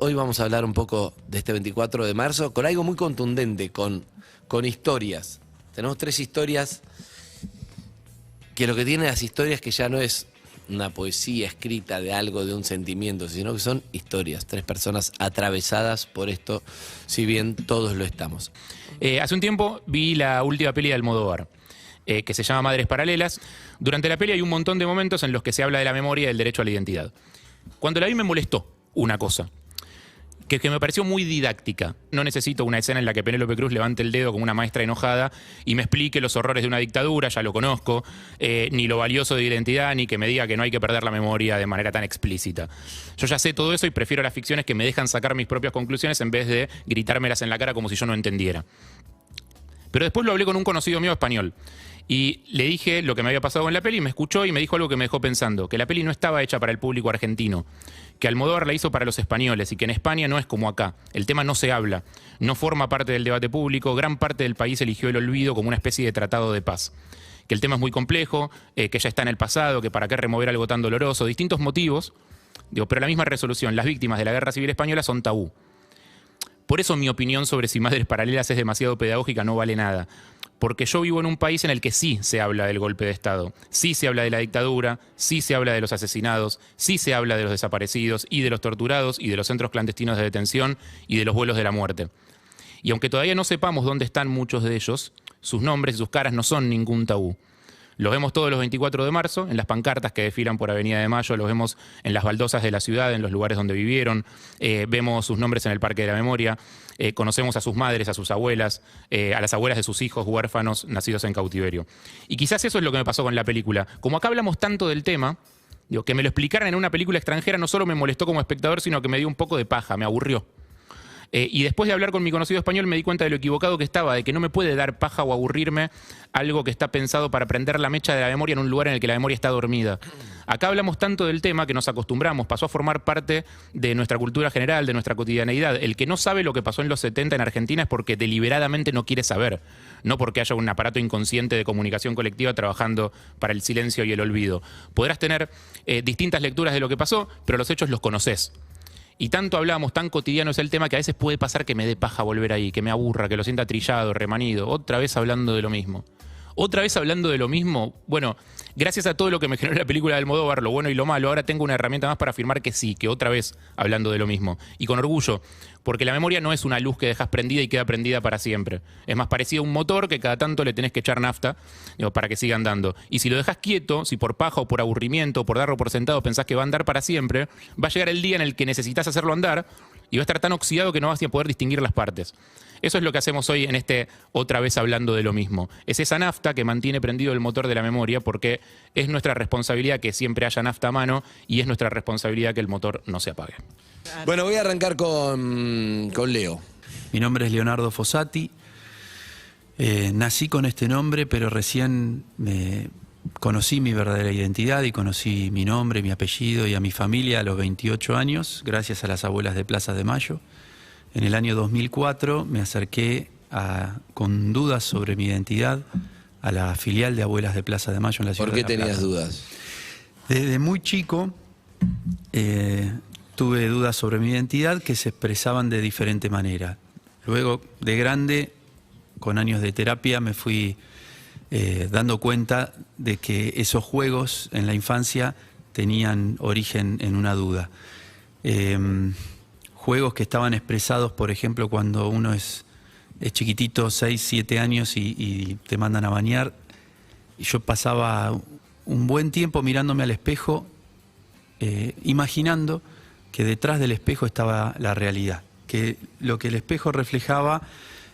Hoy vamos a hablar un poco de este 24 de marzo con algo muy contundente, con historias. Tenemos 3 historias que lo que tienen las historias es que ya no es una poesía escrita de algo, de un sentimiento, sino que son historias. 3 personas atravesadas por esto, si bien todos lo estamos. Hace un tiempo vi la última peli de Almodóvar, que se llama Madres Paralelas. Durante la peli hay un montón de momentos en los que se habla de la memoria y del derecho a la identidad. Cuando la vi me molestó una cosa, que me pareció muy didáctica. No necesito una escena en la que Penélope Cruz levante el dedo como una maestra enojada y me explique los horrores de una dictadura, ya lo conozco, ni lo valioso de identidad, ni que me diga que no hay que perder la memoria de manera tan explícita. Yo ya sé todo eso y prefiero las ficciones que me dejan sacar mis propias conclusiones en vez de gritármelas en la cara como si yo no entendiera. Pero después lo hablé con un conocido mío español y le dije lo que me había pasado con la peli y me escuchó y me dijo algo que me dejó pensando, que la peli no estaba hecha para el público argentino, que Almodóvar la hizo para los españoles y que en España no es como acá. El tema no se habla, no forma parte del debate público, gran parte del país eligió el olvido como una especie de tratado de paz. Que el tema es muy complejo, que ya está en el pasado, que para qué remover algo tan doloroso, distintos motivos, pero la misma resolución, las víctimas de la Guerra Civil Española son tabú. Por eso mi opinión sobre si Madres Paralelas es demasiado pedagógica no vale nada. Porque yo vivo en un país en el que sí se habla del golpe de Estado, sí se habla de la dictadura, sí se habla de los asesinados, sí se habla de los desaparecidos y de los torturados y de los centros clandestinos de detención y de los vuelos de la muerte. Y aunque todavía no sepamos dónde están muchos de ellos, sus nombres y sus caras no son ningún tabú. Los vemos todos los 24 de marzo, en las pancartas que desfilan por Avenida de Mayo, los vemos en las baldosas de la ciudad, en los lugares donde vivieron, vemos sus nombres en el Parque de la Memoria, conocemos a sus madres, a sus abuelas, a las abuelas de sus hijos huérfanos nacidos en cautiverio. Y quizás eso es lo que me pasó con la película. Como acá hablamos tanto del tema, que me lo explicaran en una película extranjera no solo me molestó como espectador, sino que me dio un poco de paja, me aburrió. Y después de hablar con mi conocido español me di cuenta de lo equivocado que estaba, de que no me puede dar paja o aburrirme algo que está pensado para prender la mecha de la memoria en un lugar en el que la memoria está dormida. Acá hablamos tanto del tema que nos acostumbramos, pasó a formar parte de nuestra cultura general, de nuestra cotidianeidad. El que no sabe lo que pasó en los 70 en Argentina es porque deliberadamente no quiere saber, no porque haya un aparato inconsciente de comunicación colectiva trabajando para el silencio y el olvido. Podrás tener distintas lecturas de lo que pasó, pero los hechos los conoces. Y tanto hablamos, tan cotidiano es el tema que a veces puede pasar que me dé paja volver ahí, que me aburra, que lo sienta trillado, remanido, otra vez hablando de lo mismo. Otra vez hablando de lo mismo, bueno, gracias a todo lo que me generó la película de Almodóvar, lo bueno y lo malo, ahora tengo una herramienta más para afirmar que sí, que otra vez hablando de lo mismo. Y con orgullo, porque la memoria no es una luz que dejas prendida y queda prendida para siempre. Es más parecido a un motor que cada tanto le tenés que echar nafta para que siga andando. Y si lo dejas quieto, si por paja o por aburrimiento o por darlo por sentado pensás que va a andar para siempre, va a llegar el día en el que necesitas hacerlo andar y va a estar tan oxidado que no vas a poder distinguir las partes. Eso es lo que hacemos hoy en este otra vez hablando de lo mismo. Es esa nafta que mantiene prendido el motor de la memoria porque es nuestra responsabilidad que siempre haya nafta a mano y es nuestra responsabilidad que el motor no se apague. Bueno, voy a arrancar con Leo. Mi nombre es Leonardo Fossati. Nací con este nombre, pero recién conocí mi verdadera identidad y conocí mi nombre, mi apellido y a mi familia a los 28 años, gracias a las abuelas de Plaza de Mayo. En el año 2004 me acerqué con dudas sobre mi identidad a la filial de Abuelas de Plaza de Mayo en la ciudad de La Plata. ¿Por qué tenías dudas? Desde muy chico tuve dudas sobre mi identidad que se expresaban de diferente manera. Luego, de grande, con años de terapia, me fui dando cuenta de que esos juegos en la infancia tenían origen en una duda. Juegos que estaban expresados, por ejemplo, cuando uno es chiquitito, 6, 7 años y te mandan a bañar. Y yo pasaba un buen tiempo mirándome al espejo, imaginando que detrás del espejo estaba la realidad, que lo que el espejo reflejaba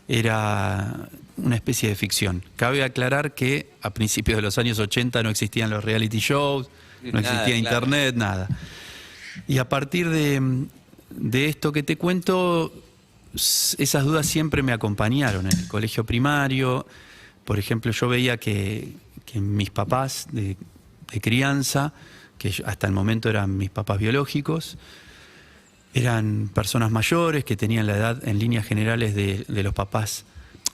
era una especie de ficción. Cabe aclarar que a principios de los años 80 no existían los reality shows, no existía internet, nada. Y a partir de esto que te cuento, esas dudas siempre me acompañaron en el colegio primario. Por ejemplo, yo veía que mis papás de crianza, que hasta el momento eran mis papás biológicos, eran personas mayores que tenían la edad en líneas generales de los papás,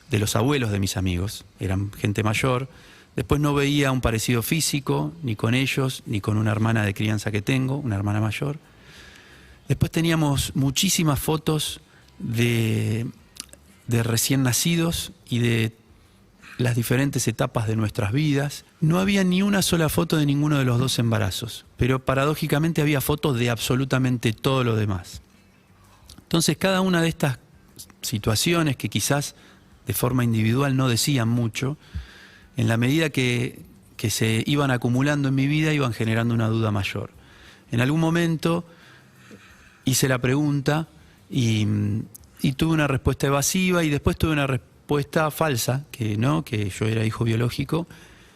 de los abuelos de mis amigos. Eran gente mayor. Después no veía un parecido físico, ni con ellos, ni con una hermana de crianza que tengo, una hermana mayor. Después teníamos muchísimas fotos de recién nacidos y de las diferentes etapas de nuestras vidas. No había ni una sola foto de ninguno de los dos embarazos, pero paradójicamente había fotos de absolutamente todo lo demás. Entonces, cada una de estas situaciones que quizás de forma individual no decían mucho, en la medida que se iban acumulando en mi vida, iban generando una duda mayor. En algún momento hice la pregunta y tuve una respuesta evasiva, y después tuve una respuesta falsa, que yo era hijo biológico,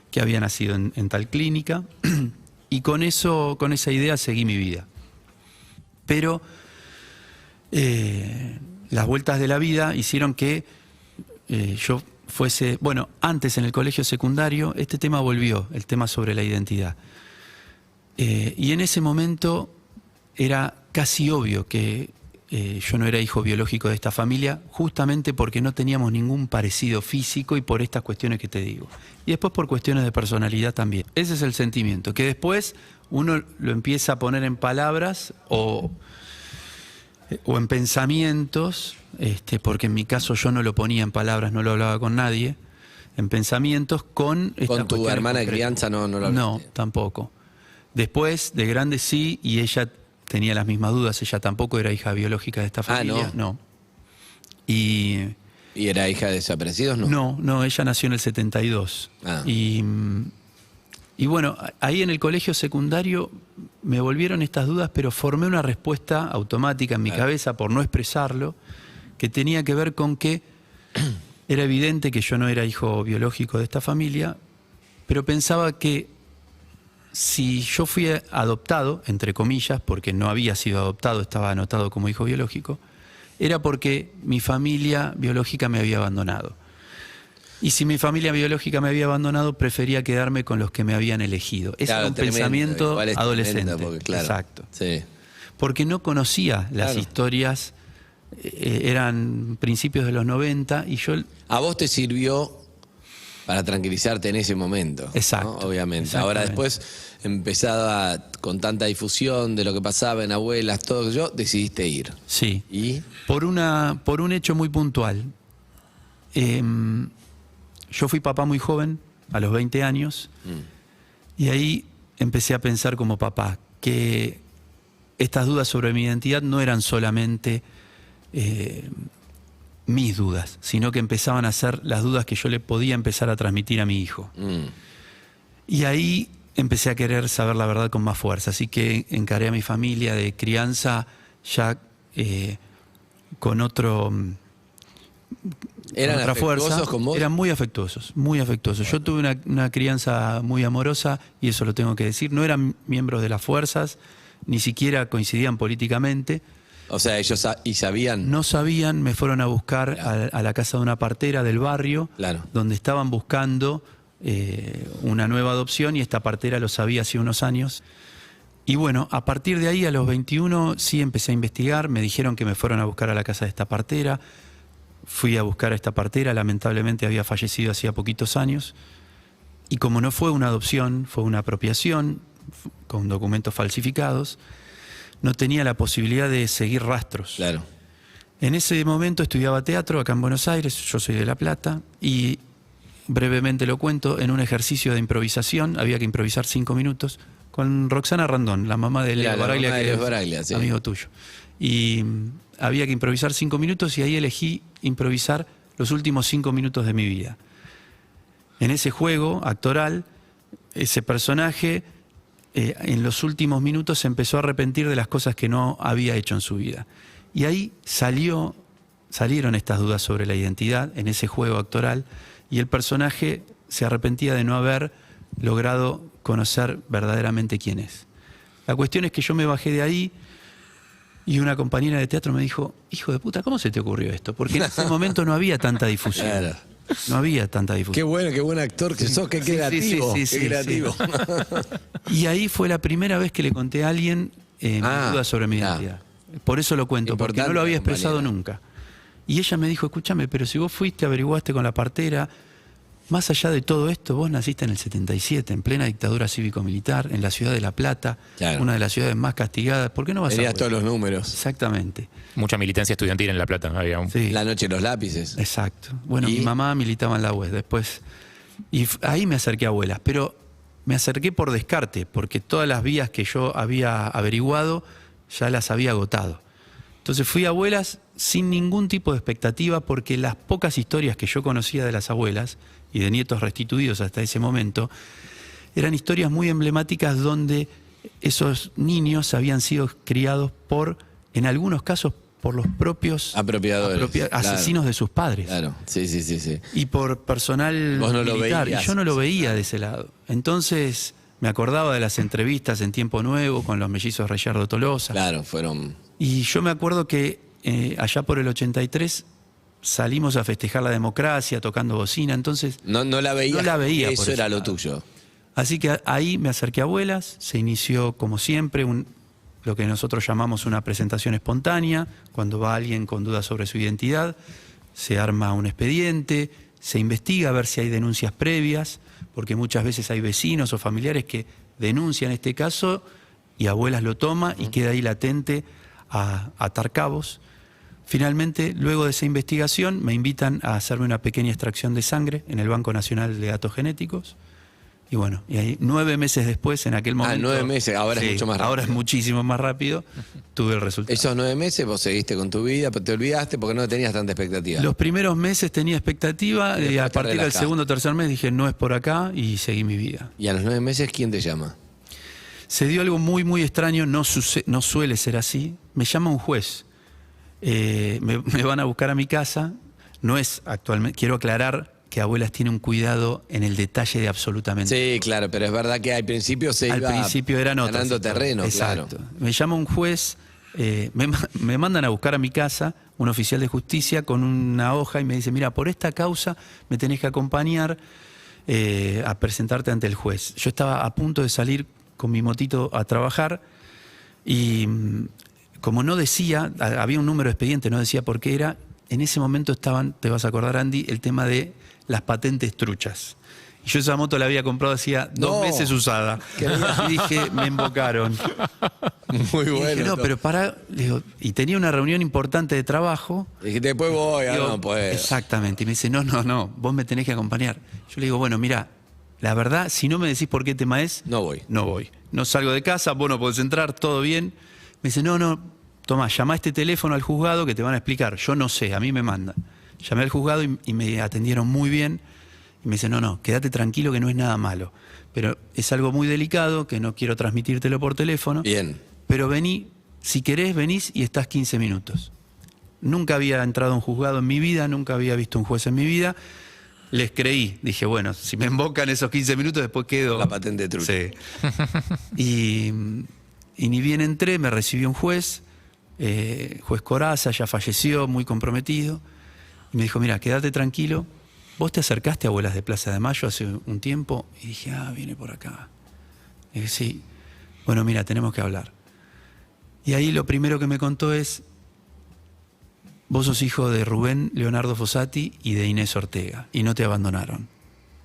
que había nacido en tal clínica, y con esa idea seguí mi vida. Pero las vueltas de la vida hicieron que yo fuese... Bueno, antes en el colegio secundario este tema volvió, el tema sobre la identidad. Y en ese momento era casi obvio que yo no era hijo biológico de esta familia, justamente porque no teníamos ningún parecido físico y por estas cuestiones que te digo. Y después por cuestiones de personalidad también. Ese es el sentimiento, que después uno lo empieza a poner en palabras o en pensamientos, porque en mi caso yo no lo ponía en palabras, no lo hablaba con nadie, en pensamientos con estas ¿Con tu cuestiones hermana de concretas. crianza no lo hablaste? No, tampoco. Después, de grande sí, y ella tenía las mismas dudas, ella tampoco era hija biológica de esta familia. ¿no? Y ¿Y era hija de desaparecidos? No. no, ella nació en el 72. Ah. Y bueno, ahí en el colegio secundario me volvieron estas dudas, pero formé una respuesta automática en mi cabeza, por no expresarlo, que tenía que ver con que era evidente que yo no era hijo biológico de esta familia, pero pensaba que si yo fui adoptado, entre comillas, porque no había sido adoptado, estaba anotado como hijo biológico, era porque mi familia biológica me había abandonado. Y si mi familia biológica me había abandonado, prefería quedarme con los que me habían elegido. Ese era un pensamiento igual es adolescente. tremendo, porque, claro, exacto. Sí. Porque no conocía las historias, eran principios de los 90 y yo... A vos te sirvió para tranquilizarte en ese momento. Exacto, ¿no? Obviamente. Ahora después, empezaba con tanta difusión de lo que pasaba en abuelas, todo yo, decidiste ir. Sí. ¿Y? Por un hecho muy puntual. Yo fui papá muy joven, a los 20 años, y ahí empecé a pensar como papá que estas dudas sobre mi identidad no eran solamente mis dudas, sino que empezaban a ser las dudas que yo le podía empezar a transmitir a mi hijo. Y ahí empecé a querer saber la verdad con más fuerza, así que encaré a mi familia de crianza ya con otra fuerza. Con vos? Eran muy afectuosos, muy afectuosos. Yo tuve una crianza muy amorosa, y eso lo tengo que decir. No eran miembros de las fuerzas, ni siquiera coincidían políticamente. O sea, ellos sabían. No sabían, me fueron a buscar a la casa de una partera del barrio, donde estaban buscando una nueva adopción, y esta partera lo sabía hace unos años. Y bueno, a partir de ahí, a los 21, sí empecé a investigar. Me dijeron que me fueron a buscar a la casa de esta partera. Fui a buscar a esta partera, lamentablemente había fallecido hacía poquitos años. Y como no fue una adopción, fue una apropiación con documentos falsificados, no tenía la posibilidad de seguir rastros. Claro. En ese momento estudiaba teatro acá en Buenos Aires, yo soy de La Plata, y brevemente lo cuento, en un ejercicio de improvisación, había que improvisar 5 minutos, con Roxana Randón, la mamá de Leo Baraglia, que es amigo tuyo. Y había que improvisar 5 minutos, y ahí elegí improvisar los últimos 5 minutos de mi vida. En ese juego actoral, ese personaje en los últimos minutos se empezó a arrepentir de las cosas que no había hecho en su vida. Y ahí salieron estas dudas sobre la identidad en ese juego actoral, y el personaje se arrepentía de no haber logrado conocer verdaderamente quién es. La cuestión es que yo me bajé de ahí, y una compañera de teatro me dijo: hijo de puta, ¿cómo se te ocurrió esto? Porque en ese momento no había tanta difusión. Claro. No había tanta difusión. Qué buen actor que sos, qué creativo. Sí, qué creativo. Y ahí fue la primera vez que le conté a alguien mi duda sobre mi identidad. Por eso lo cuento, porque no lo había expresado nunca. Y ella me dijo: escúchame, pero si vos fuiste, averiguaste con la partera, más allá de todo esto, vos naciste en el 77, en plena dictadura cívico-militar, en la ciudad de La Plata, Claro. una de las ciudades más castigadas. ¿Por qué no vas a Tenías Abuelas? todos los números. Exactamente. Mucha militancia estudiantil en La Plata. Había un... Sí. La noche de los lápices. Exacto. Bueno, ¿Y? mi mamá militaba en la UES después. Y ahí me acerqué a Abuelas, pero me acerqué por descarte, porque todas las vías que yo había averiguado ya las había agotado. Entonces fui a Abuelas sin ningún tipo de expectativa, porque las pocas historias que yo conocía de las abuelas y de nietos restituidos hasta ese momento eran historias muy emblemáticas donde esos niños habían sido criados por, en algunos casos, por los propios Apropiadores, claro. asesinos de sus padres. Claro, sí. Y por personal Vos no lo militar. veías. Y yo no lo veía de ese lado. Entonces me acordaba de las entrevistas en Tiempo Nuevo con los mellizos Reyardo Tolosa. Claro, fueron... Y yo me acuerdo que allá por el 83 salimos a festejar la democracia tocando bocina. Entonces, No la veía. No la veía Eso por era ese lo lado. tuyo. así que ahí me acerqué a Abuelas. Se inició, como siempre, lo que nosotros llamamos una presentación espontánea. Cuando va alguien con dudas sobre su identidad, se arma un expediente, se investiga a ver si hay denuncias previas, porque muchas veces hay vecinos o familiares que denuncian este caso y Abuelas lo toma y queda ahí latente a atar cabos. Finalmente, luego de esa investigación, me invitan a hacerme una pequeña extracción de sangre en el Banco Nacional de Datos Genéticos. Y bueno, y ahí 9 meses después, en aquel momento... 9 meses, ahora es mucho más rápido. Ahora es muchísimo más rápido, tuve el resultado. Esos 9 meses vos seguiste con tu vida, pero te olvidaste porque no tenías tanta expectativa. Los primeros meses tenía expectativa, Y después a te partir del relajaste. segundo o tercer mes dije, no es por acá, y seguí mi vida. Y a los 9 meses, ¿quién te llama? Se dio algo muy, muy extraño, no suele ser así. Me llama un juez. Me van a buscar a mi casa. No es actualmente, quiero aclarar que Abuelas tiene un cuidado en el detalle de absolutamente. Sí, claro, pero es verdad que al principio Al iba principio eran otras ganando historias. terreno, Exacto. claro. Me llama un juez, me mandan a buscar a mi casa, un oficial de justicia con una hoja y me dice, mira, por esta causa me tenés que acompañar a presentarte ante el juez. Yo estaba a punto de salir con mi motito a trabajar y como no decía, había un número de expediente, no decía por qué era, en ese momento estaban, te vas a acordar Andy, el tema de las patentes truchas. Y yo esa moto la había comprado hacía 2 No. meses usada. Y dije, me embocaron. Muy Y bueno. dije, no, pero para, digo, y tenía una reunión importante de trabajo. Y después voy, Digo, no, pues. exactamente. Y me dice, no, vos me tenés que acompañar. Yo le digo, bueno, mira, la verdad, si no me decís por qué tema es, No voy. no voy. No salgo de casa, vos no podés entrar, todo bien. Me dice, no, tomá, llama a este teléfono al juzgado que te van a explicar. Yo no sé, a mí me mandan. Llamé al juzgado y me atendieron muy bien. Y me dice, no, quédate tranquilo que no es nada malo. Pero es algo muy delicado que no quiero transmitírtelo por teléfono. Bien. Pero vení, si querés, venís y estás 15 minutos. Nunca había entrado a un juzgado en mi vida, nunca había visto un juez en mi vida. Les creí. Dije, bueno, si me embocan esos 15 minutos, después quedo... La patente trucha. Sí. Y ni bien entré, me recibió un juez, juez Coraza, ya falleció, muy comprometido. Y me dijo, mira, quédate tranquilo. Vos te acercaste a Abuelas de Plaza de Mayo hace un tiempo. Y dije, viene por acá. Y dije, sí. Bueno, mira, tenemos que hablar. Y ahí lo primero que me contó es, vos sos hijo de Rubén Leonardo Fossati y de Inés Ortega, y no te abandonaron.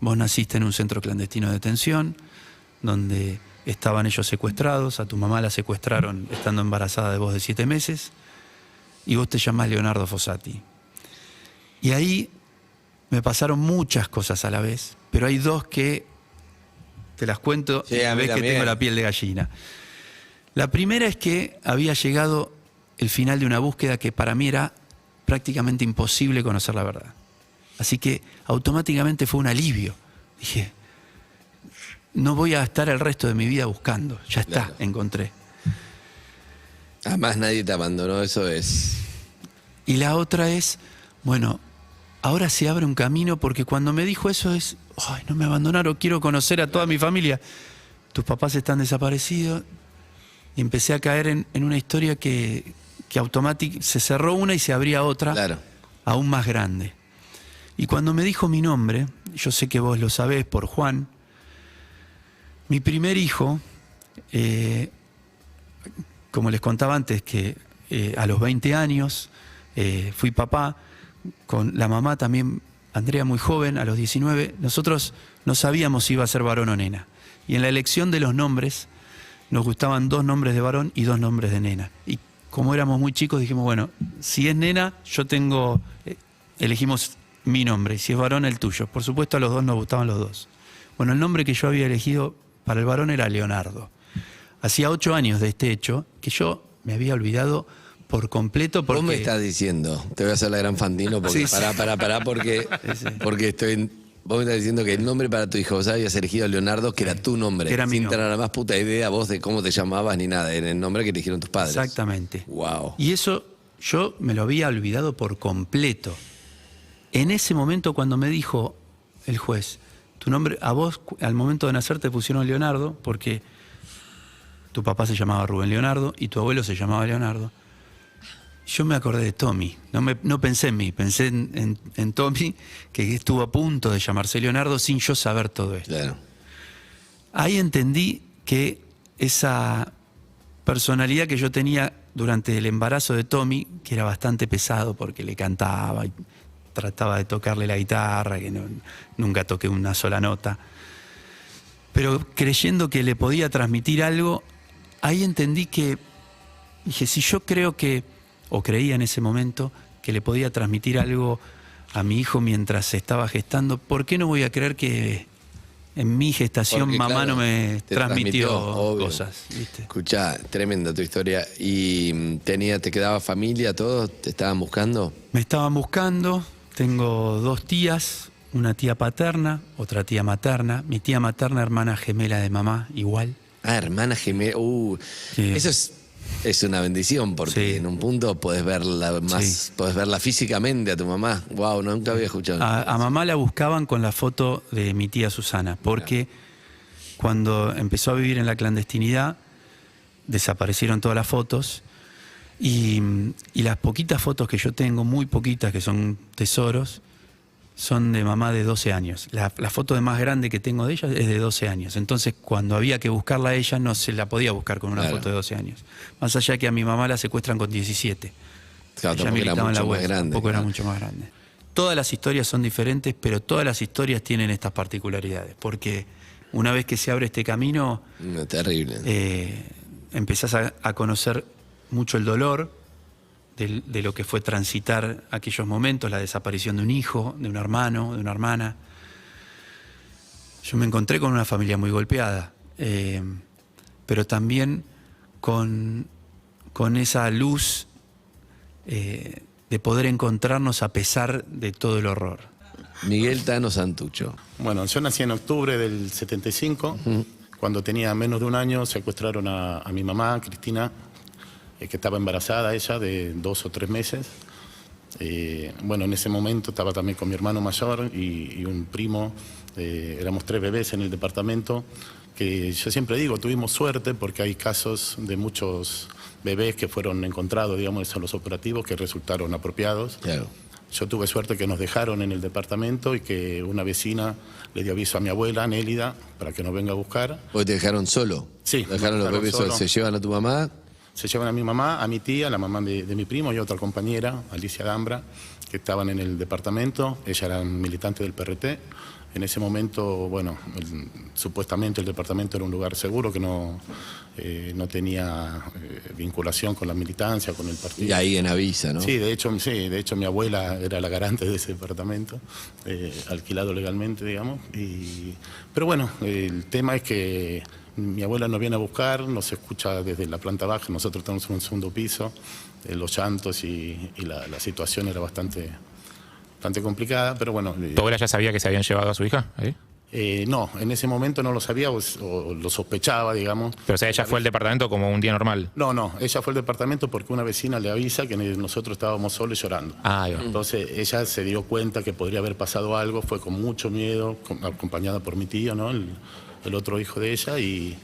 Vos naciste en un centro clandestino de detención, donde estaban ellos secuestrados, a tu mamá la secuestraron estando embarazada de vos de 7 meses, y vos te llamás Leonardo Fossati. Y ahí me pasaron muchas cosas a la vez, pero hay 2 que te las cuento Sí, y a mí ves que también. tengo la piel de gallina. La primera es que había llegado el final de una búsqueda que para mí era prácticamente imposible conocer la verdad. Así que automáticamente fue un alivio. Dije, no voy a estar el resto de mi vida buscando. Ya está, Claro. encontré. Además nadie te abandonó, eso es. Y la otra es, bueno, ahora se abre un camino porque cuando me dijo eso es, ay, no me abandonaron, quiero conocer a toda mi familia. Tus papás están desaparecidos. Y empecé a caer en una historia que automáticamente se cerró una y se abría otra, Claro. aún más grande. Y cuando me dijo mi nombre, yo sé que vos lo sabés por Juan, mi primer hijo, como les contaba antes, que a los 20 años fui papá, con la mamá también Andrea muy joven, a los 19, nosotros no sabíamos si iba a ser varón o nena. Y en la elección de los nombres, nos gustaban 2 nombres de varón y 2 nombres de nena. Y como éramos muy chicos, dijimos, bueno, si es nena, elegimos mi nombre, y si es varón, el tuyo. Por supuesto, a los 2 nos gustaban los 2. Bueno, el nombre que yo había elegido para el varón era Leonardo. Hacía 8 años de este hecho que yo me había olvidado por completo porque... Vos me estás diciendo, te voy a hacer la gran Fantino, porque Sí, pará, porque, vos me estás diciendo que el nombre para tu hijo, vos habías elegido Leonardo, que era tu nombre, que era mi sin nombre. tener la más puta idea vos de cómo te llamabas ni nada, en el nombre que eligieron tus padres. Exactamente. Wow. Y eso yo me lo había olvidado por completo. En ese momento cuando me dijo el juez, tu nombre, a vos al momento de nacer te pusieron Leonardo porque tu papá se llamaba Rubén Leonardo y tu abuelo se llamaba Leonardo. Yo me acordé de Tommy, no pensé en mí, pensé en Tommy, que estuvo a punto de llamarse Leonardo sin yo saber todo esto. Claro. Ahí entendí que esa personalidad que yo tenía durante el embarazo de Tommy, que era bastante pesado porque le cantaba y trataba de tocarle la guitarra, que nunca toqué una sola nota, pero creyendo que le podía transmitir algo, ahí entendí que, dije, si yo creo que, o creía en ese momento, que le podía transmitir algo a mi hijo mientras se estaba gestando, ¿por qué no voy a creer que en mi gestación Porque, mamá claro, no me te transmitió obvio. cosas? ¿Viste? Escuchá, tremenda tu historia. ¿Y te quedaba familia, todos? ¿Te estaban buscando? Me estaban buscando, tengo 2 tías, una tía paterna, otra tía materna, mi tía materna, hermana gemela de mamá, igual. Ah, hermana gemela. Sí. Eso es una bendición, porque Sí. en un punto podés verla más, Sí. podés verla físicamente a tu mamá. Wow, nunca había escuchado. A mamá la buscaban con la foto de mi tía Susana, porque cuando empezó a vivir en la clandestinidad, desaparecieron todas las fotos y las poquitas fotos que yo tengo, muy poquitas, que son tesoros, son de mamá de 12 años. La foto de más grande que tengo de ella es de 12 años. Entonces, cuando había que buscarla a ella, no se la podía buscar con una Claro. foto de 12 años. Más allá que a mi mamá la secuestran con 17. Claro, Ella tampoco era militaba en la mucho más UES, grande. tampoco era claro. mucho más grande. Todas las historias son diferentes, pero todas las historias tienen estas particularidades. Porque una vez que se abre este camino, No, terrible. empezás a conocer mucho el dolor de lo que fue transitar aquellos momentos, la desaparición de un hijo, de un hermano, de una hermana. Yo me encontré con una familia muy golpeada, pero también con esa luz de poder encontrarnos a pesar de todo el horror. Miguel Tano Santucho. Bueno, yo nací en octubre del 75. Cuando tenía menos de un año secuestraron a mi mamá, Cristina, que estaba embarazada ella de 2 o 3 meses. Bueno, en ese momento estaba también con mi hermano mayor y un primo. Éramos 3 bebés en el departamento, que yo siempre digo, tuvimos suerte porque hay casos de muchos bebés que fueron encontrados, digamos, en los operativos que resultaron apropiados. Claro. Yo tuve suerte que nos dejaron en el departamento y que una vecina le dio aviso a mi abuela, Nélida, para que nos venga a buscar. ¿Vos te dejaron solo? Sí, ¿Te dejaron me los dejaron bebés solo. solos? ¿Se llevan a tu mamá? Se llevan a mi mamá, a mi tía, la mamá de mi primo y otra compañera, Alicia Gambra, que estaban en el departamento. Ella era militante del PRT. En ese momento, bueno, supuestamente el departamento era un lugar seguro que no tenía vinculación con la militancia, con el partido. Y ahí en Avisa, ¿no? Sí, de hecho mi abuela era la garante de ese departamento, alquilado legalmente, digamos. Pero bueno, el tema es que mi abuela nos viene a buscar, nos escucha desde la planta baja, nosotros estamos en un segundo piso, los llantos y la situación era bastante complicada, pero bueno. ¿Tu abuela ya sabía que se habían llevado a su hija? ¿Ahí? No, en ese momento no lo sabía o lo sospechaba, digamos. Pero o sea, ella fue al departamento como un día normal. No, ella fue al departamento porque una vecina le avisa que nosotros estábamos solos llorando. Ah, ahí va. Entonces ella se dio cuenta que podría haber pasado algo, fue con mucho miedo, acompañada por mi tío, ¿no? El otro hijo de ella y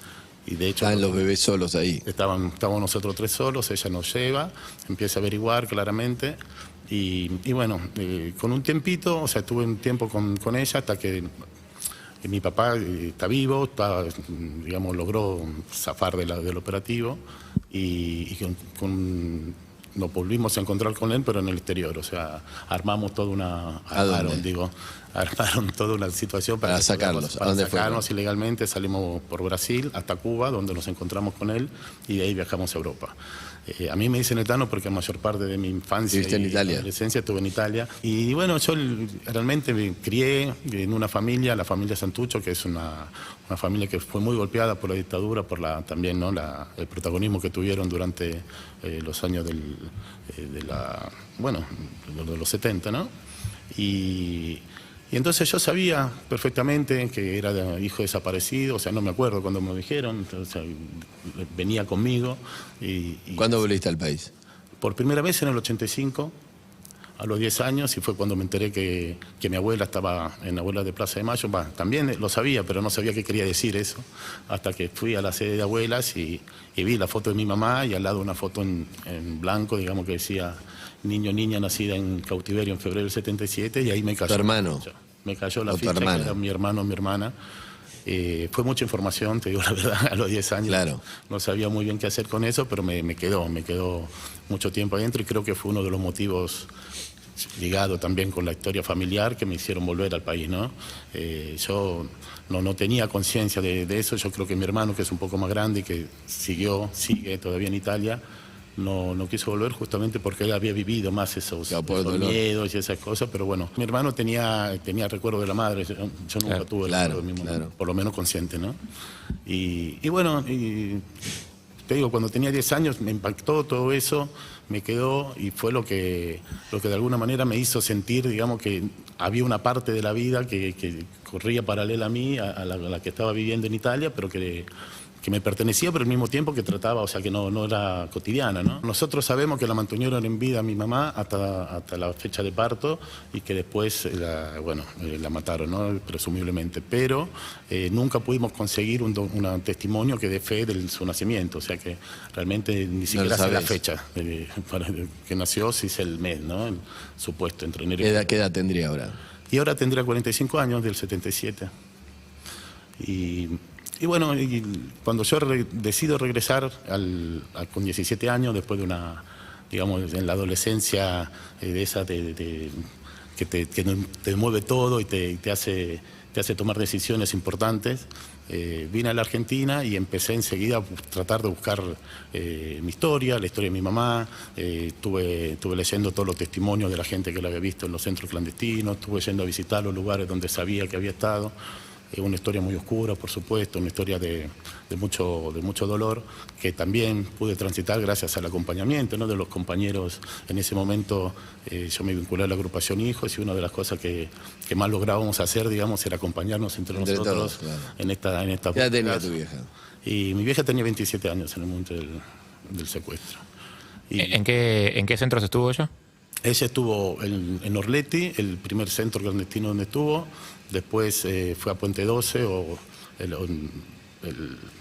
de hecho... Estaban los bebés solos ahí. Estábamos nosotros 3 solos, ella nos lleva, empieza a averiguar claramente y bueno, con un tiempito, o sea, tuve un tiempo con ella hasta que mi papá está vivo, digamos, logró zafar del operativo y con nos volvimos a encontrar con él, pero en el exterior. O sea, armamos toda una... Armaron toda una situación para sacarlos. Para sacarnos ilegalmente. Salimos por Brasil hasta Cuba, donde nos encontramos con él, y de ahí viajamos a Europa. A mí me dicen etano porque la mayor parte de mi infancia y adolescencia estuve en Italia. Y bueno, yo realmente me crié en una familia, la familia Santucho, que es una familia que fue muy golpeada por la dictadura, por también, ¿no?, el protagonismo que tuvieron durante los años de los 70, ¿no? Y entonces yo sabía perfectamente que era hijo desaparecido, o sea, no me acuerdo cuando me lo dijeron, entonces venía conmigo. ¿Cuándo volviste al país? Por primera vez en el 85, a los 10 años, y fue cuando me enteré que mi abuela estaba en la abuela de Plaza de Mayo. También lo sabía, pero no sabía qué quería decir eso, hasta que fui a la sede de abuelas y vi la foto de mi mamá y al lado una foto en blanco, digamos, que decía niño, niña nacida en cautiverio en febrero del 77, y ahí me cayó. ¿Tu hermano? Me cayó la ficha, que era mi hermano o mi hermana. Fue mucha información, te digo la verdad, a los 10 años. Claro. No sabía muy bien qué hacer con eso, pero me quedó mucho tiempo adentro, y creo que fue uno de los motivos, ligado también con la historia familiar, que me hicieron volver al país, ¿no? Yo no tenía conciencia de eso. Yo creo que mi hermano, que es un poco más grande y que sigue todavía en Italia, no quiso volver justamente porque él había vivido más esos miedos y esas cosas. Pero bueno, mi hermano tenía recuerdo de la madre, yo nunca tuve el recuerdo de mi mamá, por lo menos consciente, ¿no? Y bueno, te digo, cuando tenía 10 años me impactó todo eso, me quedó, y fue lo que de alguna manera me hizo sentir, digamos, que había una parte de la vida que corría paralela a mí, a la que estaba viviendo en Italia, pero que me pertenecía, pero al mismo tiempo que trataba, o sea, que no era cotidiana, ¿no? Nosotros sabemos que la mantuvieron en vida a mi mamá hasta la fecha de parto, y que después la mataron, ¿no?, presumiblemente. Pero nunca pudimos conseguir un testimonio que dé fe de su nacimiento, o sea que realmente ni siquiera sé la fecha que nació, si es el mes, ¿no?, el supuesto, entre enero y ¿Qué edad tendría ahora? Y ahora tendría 45 años, del 77. Y bueno, cuando yo decido regresar con 17 años, después de digamos, en la adolescencia, de esa que te mueve todo y te hace tomar decisiones importantes, vine a la Argentina y empecé enseguida a tratar de buscar mi historia, la historia de mi mamá. Estuve leyendo todos los testimonios de la gente que la había visto en los centros clandestinos, estuve yendo a visitar los lugares donde sabía que había estado. Una historia muy oscura, por supuesto, una historia de mucho dolor, que también pude transitar gracias al acompañamiento, ¿no?, de los compañeros. En ese momento yo me vinculé a la agrupación Hijos, y una de las cosas que más lográbamos hacer, digamos, era acompañarnos entre nosotros, todos, claro, en esta ¿Qué edad tenía tu vieja? Y mi vieja tenía 27 años en el momento del secuestro. ¿En qué centros estuvo ella? Ella estuvo en Orleti, el primer centro clandestino donde estuvo. Después fue a Puente 12,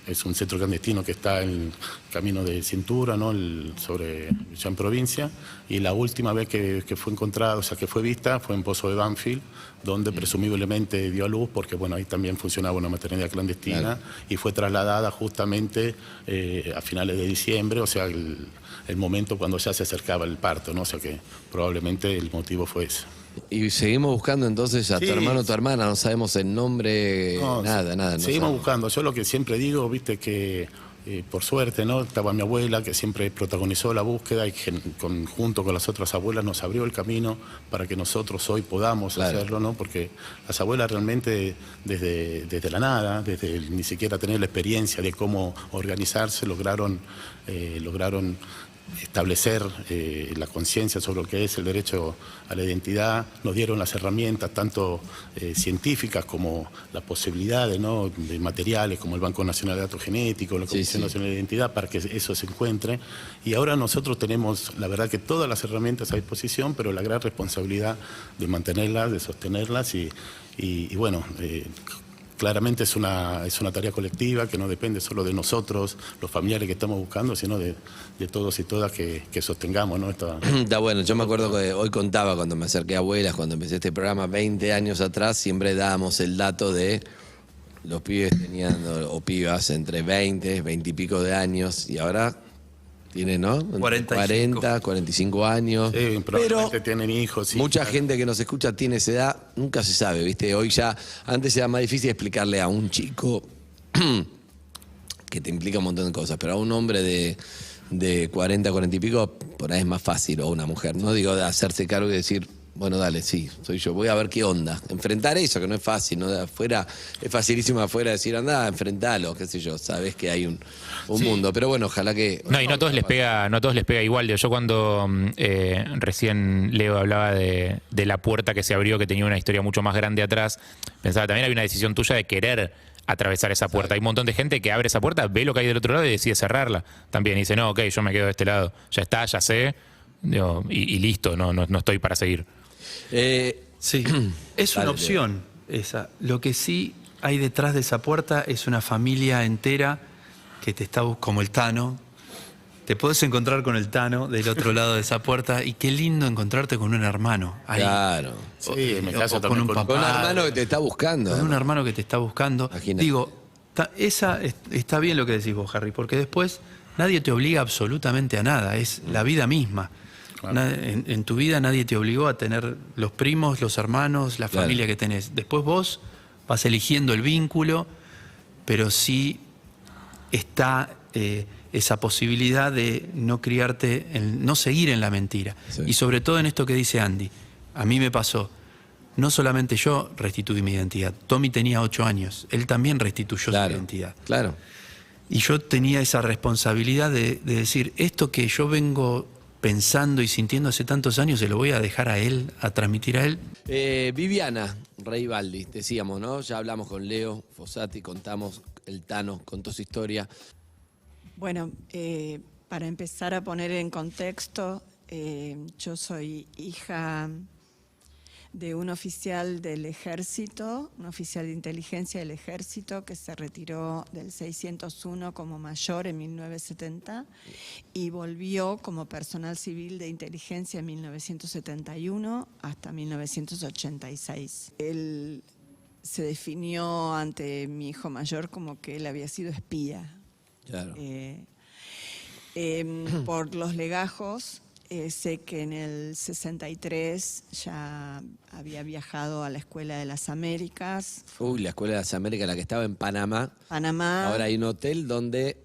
es un centro clandestino que está en camino de Cintura, ¿no?, ya en provincia. Y la última vez que fue encontrada, o sea, que fue vista, fue en Pozo de Banfield, donde presumiblemente dio a luz, porque bueno, ahí también funcionaba una maternidad clandestina, claro, y fue trasladada justamente a finales de diciembre, o sea, el momento cuando ya se acercaba el parto, ¿no? O sea que probablemente el motivo fue ese. Y seguimos buscando entonces a tu hermano o tu hermana, no sabemos el nombre, nada. Seguimos buscando. Yo lo que siempre digo, viste, que por suerte, ¿no?, estaba mi abuela, que siempre protagonizó la búsqueda, y que junto con las otras abuelas nos abrió el camino para que nosotros hoy podamos hacerlo, ¿no? Porque las abuelas realmente desde la nada, desde ni siquiera tener la experiencia de cómo organizarse, lograron establecer la conciencia sobre lo que es el derecho a la identidad. Nos dieron las herramientas tanto científicas como las posibilidades, ¿no?, de materiales como el Banco Nacional de Datos Genéticos, la Comisión Nacional de Identidad, para que eso se encuentre. Y ahora nosotros tenemos, la verdad, que todas las herramientas a disposición, pero la gran responsabilidad de mantenerlas, de sostenerlas y bueno, claramente es una tarea colectiva que no depende solo de nosotros, los familiares que estamos buscando, sino de todos y todas que sostengamos, ¿no? Está bueno, yo me acuerdo que hoy contaba cuando me acerqué a abuelas, cuando empecé este programa 20 años atrás, siempre dábamos el dato de los pibes tenían, o pibas, entre 20 y pico de años, y ahora Tiene, ¿no? Entre 45. 40, 45 años. Sí, probablemente Pero tienen hijos. mucha hijas. gente que nos escucha tiene esa edad, nunca se sabe, ¿viste? Hoy ya, antes era más difícil explicarle a un chico que te implica un montón de cosas, pero a un hombre de 40, 40 y pico, por ahí es más fácil, o una mujer, no digo de hacerse cargo y decir, bueno, dale, sí, soy yo, voy a ver qué onda. Enfrentar eso, que no es fácil, ¿no? De afuera, es facilísimo afuera decir, anda, enfrentalo, qué sé yo, sabes que hay un mundo, pero bueno, ojalá que... No, y no a todos les pega igual. Yo cuando recién Leo hablaba de la puerta que se abrió, que tenía una historia mucho más grande atrás, pensaba también había una decisión tuya de querer atravesar esa puerta. Hay un montón de gente que abre esa puerta, ve lo que hay del otro lado y decide cerrarla. También y dice, no, ok, yo me quedo de este lado. Ya está, ya sé, digo, y listo, no estoy para seguir. Sí, es una Dale, opción esa. Lo que sí hay detrás de esa puerta es una familia entera que te está como el Tano. Te podés encontrar con el Tano del otro lado de esa puerta y qué lindo encontrarte con un hermano ahí. Claro. Sí, en mi caso o también con un con papá. Con un hermano que te está buscando. Con un además. hermano que te está buscando. Imagínate. Digo, está bien lo que decís vos, Harry, porque después nadie te obliga absolutamente a nada, es la vida misma. Claro. En tu vida nadie te obligó a tener los primos, los hermanos, la Claro. familia que tenés. Después vos vas eligiendo el vínculo, pero sí está esa posibilidad de no criarte, no seguir en la mentira. Sí. Y sobre todo en esto que dice Andy, a mí me pasó. No solamente yo restituí mi identidad, Tommy tenía 8 años, él también restituyó su identidad. Claro. Y yo tenía esa responsabilidad de decir, esto que yo vengo pensando y sintiendo hace tantos años, se lo voy a dejar a él, a transmitir a él. Viviana Reibaldi, decíamos, ¿no? Ya hablamos con Leo Fossati, contamos el Tano, contó su historia. Bueno, para empezar a poner en contexto, yo soy hija de un oficial del ejército, un oficial de inteligencia del ejército que se retiró del 601 como mayor en 1970 y volvió como personal civil de inteligencia en 1971 hasta 1986. Él se definió ante mi hijo mayor como que él había sido espía. Claro. Por los legajos, sé que en el 63 ya había viajado a la Escuela de las Américas. Uy, la Escuela de las Américas, la que estaba en Panamá. Panamá. Ahora hay un hotel donde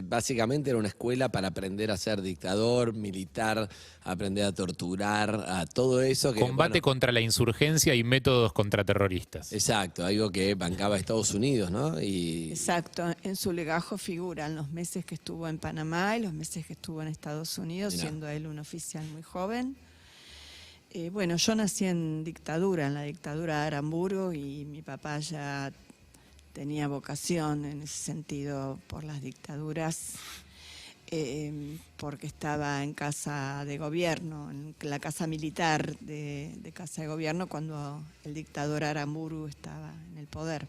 básicamente era una escuela para aprender a ser dictador, militar, aprender a torturar, a todo eso. Que, Combate bueno, contra la insurgencia y métodos contraterroristas. exacto, algo que bancaba Estados Unidos, ¿no? Y Exacto, en su legajo figuran los meses que estuvo en Panamá y los meses que estuvo en Estados Unidos, Mirá. siendo él un oficial muy joven. Bueno, yo nací en dictadura, en la dictadura de Aramburu, y mi papá ya tenía vocación en ese sentido por las dictaduras, porque estaba en casa de gobierno, en la casa militar de casa de gobierno cuando el dictador Aramburu estaba en el poder.